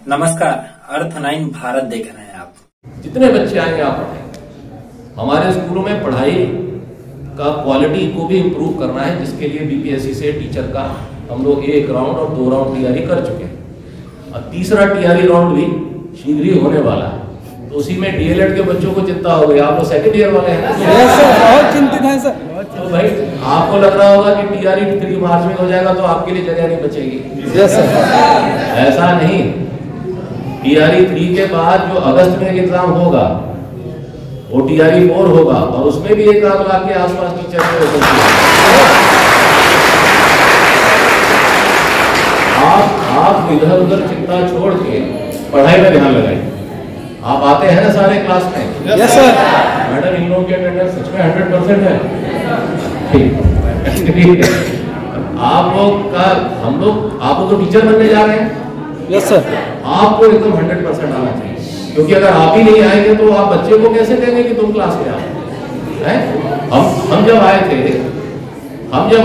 नमस्कार, अर्थ 9 भारत देख रहे हैं आप। जितने बच्चे आएंगे आप पढ़ाएंगे। हमारे स्कूलों में पढ़ाई का क्वालिटी को भी इम्प्रूव करना है, जिसके लिए बीपीएससी से टीचर का हम लोग 1 राउंड और 2 राउंड तैयारी कर चुके हैं और तीसरा तैयारी राउंड भी शीघ्र ही होने वाला है। तो उसी में डीएलएड के बच्चों को चिंता हो गई। आप लोग सेकंड ईयर वाले हैं सर, बहुत चिंतित हैं सर। तो भाई आपको लग रहा होगा कि टीआरई 3 मार्च में हो जाएगा तो आपके लिए जगह नहीं बचेगी। Yes sir. ऐसा नहीं, टीआरई 3 के बाद जो अगस्त में एग्जाम होगा वो टीआरई 4 होगा और उसमें भी 1 लाख के आसपास टीचर हो सकती है। आप इधर उधर चिंता छोड़ के पढ़ाई में ध्यान लगाइए। आप आते हैं ना सारे क्लास में? Yes sir. मैडम इन लोगों की अटेंडेंस सच में 100% है? ठीक है। आप लोग तो टीचर बनने जा रहे हैं। Yes sir. आपको एकदम 100% आना चाहिए, क्योंकि अगर आप ही नहीं आएंगे तो आप बच्चे को कैसे देंगे कि तुम क्लास में आओ? हम जब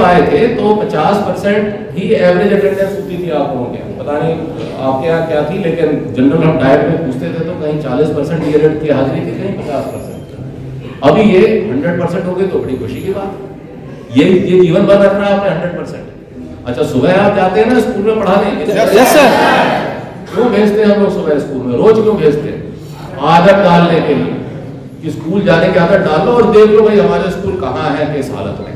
आए थे तो 50% ही एवरेज अटेंडेंस होती थी आप लोगों के। पता नहीं आपके यहाँ क्या थी, लेकिन जनरल हम डायट में पूछते थे तो कहीं 40% डीएलएड की हाजिरी थी, कहीं 50%। अभी ये 100% हो गई तो बड़ी खुशी की बात। ये जीवन भर रखना है आपने 100%। अच्छा, सुबह आप जाते हैं ना स्कूल में पढ़ाने? Yes sir. क्यों भेजते हैं हम लोग सुबह स्कूल में? रोज क्यों भेजते हैं? आदत डालने के लिए कि स्कूल जाने की आदत डाल लो और देख लो भाई हमारे स्कूल कहाँ है, किस हालत में।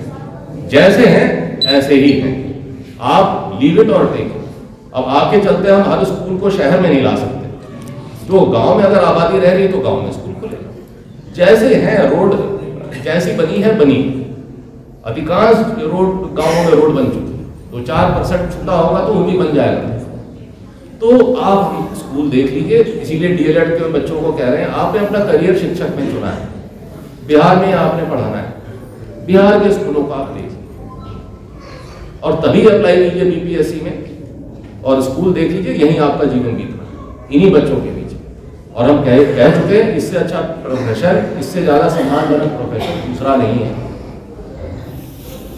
जैसे हैं ऐसे ही हैं, आप लीव इट और टेक इट। अब आपके चलते हम हर स्कूल को शहर में नहीं ला सकते। तो गांव में अगर आबादी रह रही है तो गांव में स्कूल खुलेगा। जैसे हैं, रोड जैसी बनी है बनी, अधिकांश रोड गांवों में रोड बन चुकी है, तो 4% छूटा होगा तो वो भी बन जाएगा। तो आप स्कूल देख लीजिए। इसीलिए डीएलएड के बच्चों को कह रहे हैं आपने अपना करियर शिक्षक में चुना है, बिहार में आपने पढ़ाना है, बिहार के स्कूलों को आप देखिए और तभी अप्लाई कीजिए बीपीएससी में और स्कूल देख लीजिए। यही आपका जीवन बीत रहा है इन्हीं बच्चों के बीच। और हम कह चुके हैं इससे अच्छा प्रोफेसर, इससे ज्यादा सम्मानजनक प्रोफेसर दूसरा नहीं है।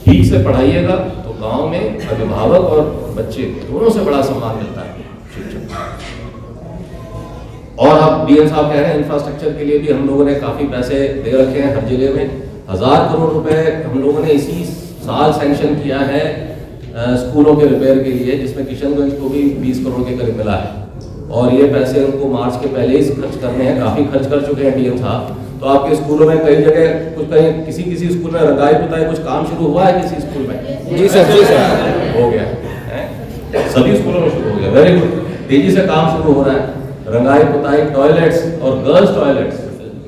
ठीक से पढ़ाइएगा तो गांव में अभिभावक और बच्चे दोनों से बड़ा सम्मान मिलता है शिक्षक। और आप डीएम साहब कह रहे हैं इंफ्रास्ट्रक्चर के लिए भी हम लोगों ने काफी पैसे दे रखे हैं। हर जिले में 1000 करोड़ रुपए हम लोगों ने इसी साल सैंक्शन किया है स्कूलों के रिपेयर के लिए, जिसमें किशनगंज को भी 20 करोड़ के करीब मिला है। और ये पैसे उनको मार्च के पहले ही खर्च करने हैं, काफी खर्च कर चुके हैं डीएम साहब। तो आपके स्कूलों में कई जगह कहीं किसी स्कूल में रंगाई पुताई कुछ काम शुरू हुआ है किसी स्कूल में? जी सर, जी सर। हो गया है, सभी स्कूलों में शुरू हो गया। वेरी गुड, तेजी से काम शुरू हो रहा है। रंगाई पुताई, टॉयलेट्स और गर्ल्स टॉयलेट्स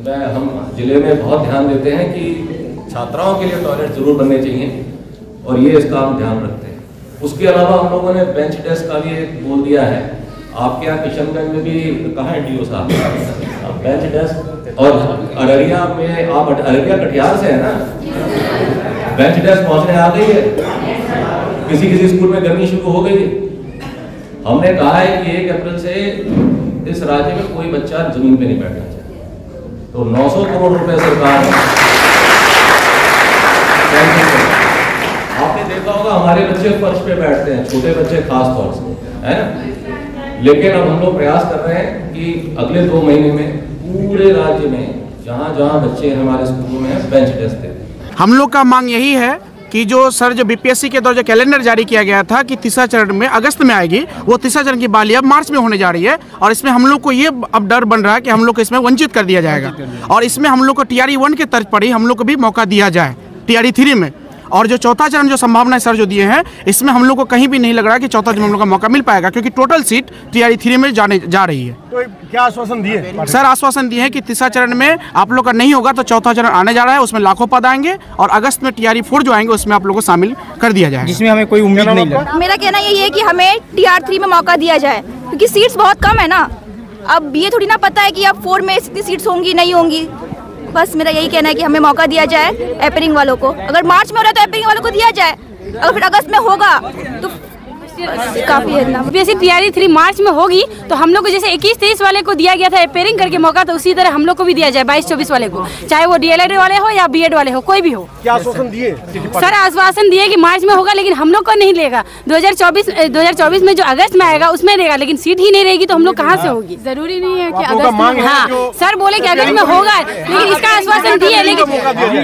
में हम जिले में बहुत ध्यान देते हैं कि छात्राओं के लिए टॉयलेट जरूर बनने चाहिए और ये इसका हम ध्यान रखते हैं। उसके अलावा हम लोगों ने बेंच डेस्क का भी एक बोल दिया है। आपके यहाँ किशनगंज में भी कहाँ है डीओ साहब बेंच डेस्क? और अररिया में, आप अररिया कटिहार से है ना, बेंच डेस्क पहुंचने आ गई है। किसी स्कूल में गर्मी शुरू हो गई है। हमने कहा है कि 1 अप्रैल से इस राज्य में कोई बच्चा जमीन पे नहीं बैठना चाहिए। तो 900 करोड़ रुपए सरकार, आपने देखा होगा हमारे बच्चे फर्श पे बैठते हैं, छोटे बच्चे खास तौर से, है ना। लेकिन अब हम लोग प्रयास कर रहे हैं कि अगले 2 महीने में पूरे राज्य में जहां जहां बच्चे हमारे स्कूलों में हैं बेंच डेस्क दें। हम लोग का मांग यही है कि जो सर जो बीपीएससी के द्वारा जो कैलेंडर जारी किया गया था कि तीसरा चरण में अगस्त में आएगी, वो तीसरा चरण की बहाली अब मार्च में होने जा रही है। और इसमें हम लोग को ये अब डर बन रहा है कि हम लोग को इसमें वंचित कर दिया जाएगा और इसमें हम लोग को टीआरई 1 के तर्ज पर ही हम लोग को भी मौका दिया जाए टीआरई 3 में। और जो चौथा चरण जो संभावना सर जो दिए हैं, इसमें हम लोग को कहीं भी नहीं लग रहा कि चौथा चरण हम लोग का मौका मिल पाएगा, क्योंकि टोटल सीट टीआरई 3 में जा रही है। तो क्या आश्वासन दिए सर? आश्वासन दिए हैं कि तीसरा चरण में आप लोग का नहीं होगा तो चौथा चरण आने जा रहा है, उसमें लाखों पद आएंगे और अगस्त में टीआरई 4 जो आएंगे उसमें आप लोग को शामिल कर दिया जाएगा, जिसमें हमें कोई उम्मीद नहीं है। मेरा कहना यही है कि हमें टीआर 3 में मौका दिया जाए, क्योंकि सीट्स बहुत कम है ना। अब ये थोड़ी ना पता है कि अब 4 में इतनी सीट्स होंगी नहीं होंगी। बस मेरा यही कहना है कि हमें मौका दिया जाए एपरिंग वालों को। अगर मार्च में हो रहा है तो एपरिंग वालों को दिया जाए, अगर फिर अगस्त में होगा तो काफी है इतना। बीपीएससी तैयारी 3 मार्च में होगी तो हम लोग को जैसे 21-23 वाले को दिया गया था रिपेयरिंग करके मौका, तो उसी तरह हम लोग को भी दिया जाए 22-24 वाले को, चाहे वो डीएलएड वाले हो या बीएड वाले हो, कोई भी हो। क्या आश्वासन दिए? सर आश्वासन दिए कि मार्च में होगा, लेकिन हम लोग को नहीं लेगा। 2024 में जो अगस्त में आएगा उसमें लेगा, लेकिन सीट ही नहीं रहेगी तो हम लोग कहाँ से होगी? जरूरी नहीं है कि अगस्त में। हाँ सर बोले कि अगस्त में होगा, लेकिन इसका आश्वासन दिए, लेकिन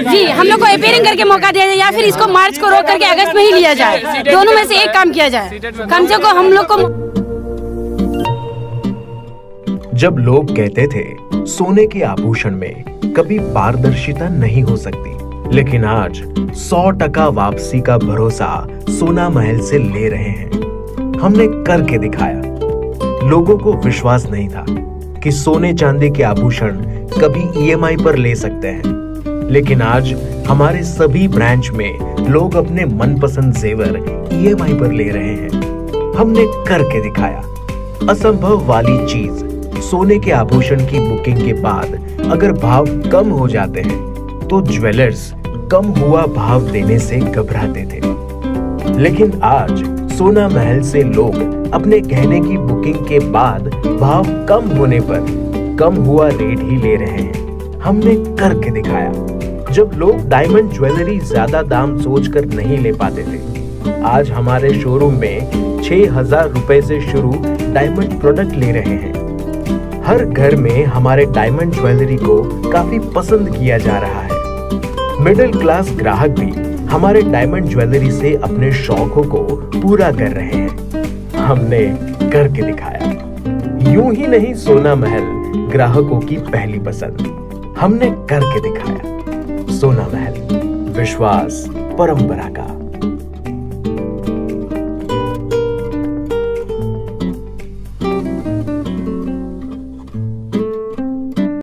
जी हम लोग को रिपेयरिंग करके मौका दिया जाए या फिर इसको मार्च को रोक करके अगस्त में ही लिया जाए, दोनों में से एक काम किया जाए। कम से कम हम लोग को। जब लोग कहते थे सोने के आभूषण में कभी पारदर्शिता नहीं हो सकती, लेकिन आज 100% वापसी का भरोसा सोना महल से ले रहे हैं। हमने करके दिखाया। लोगों को विश्वास नहीं था कि सोने चांदी के आभूषण कभी ईएमआई पर ले सकते हैं, लेकिन आज हमारे सभी ब्रांच में लोग अपने मनपसंद जेवर ईएमआई पर ले रहे हैं। हमने करके दिखाया। असंभव वाली चीज, सोने के आभूषण की बुकिंग के बाद अगर भाव कम हो जाते हैं तो ज्वेलर्स कम हुआ भाव देने से घबराते थे, लेकिन आज सोना महल से लोग अपने गहने की बुकिंग के बाद भाव कम होने पर कम हुआ रेट ही ले रहे हैं। हमने करके दिखाया। जब लोग डायमंड ज्वेलरी ज्यादा दाम सोचकर नहीं ले पाते थे, आज हमारे शोरूम में 6,000 रुपए से शुरू डायमंड प्रोडक्ट ले रहे हैं। हर घर में हमारे डायमंड ज्वेलरी को काफी पसंद किया जा रहा है। मिडिल क्लास ग्राहक भी हमारे डायमंड ज्वेलरी से अपने शौकों को पूरा कर रहे हैं। हमने करके दिखाया। यूं ही नहीं सोना महल ग्राहकों की पहली पसंद। हमने करके दिखाया। सोना महल, विश्वास परंपरा का।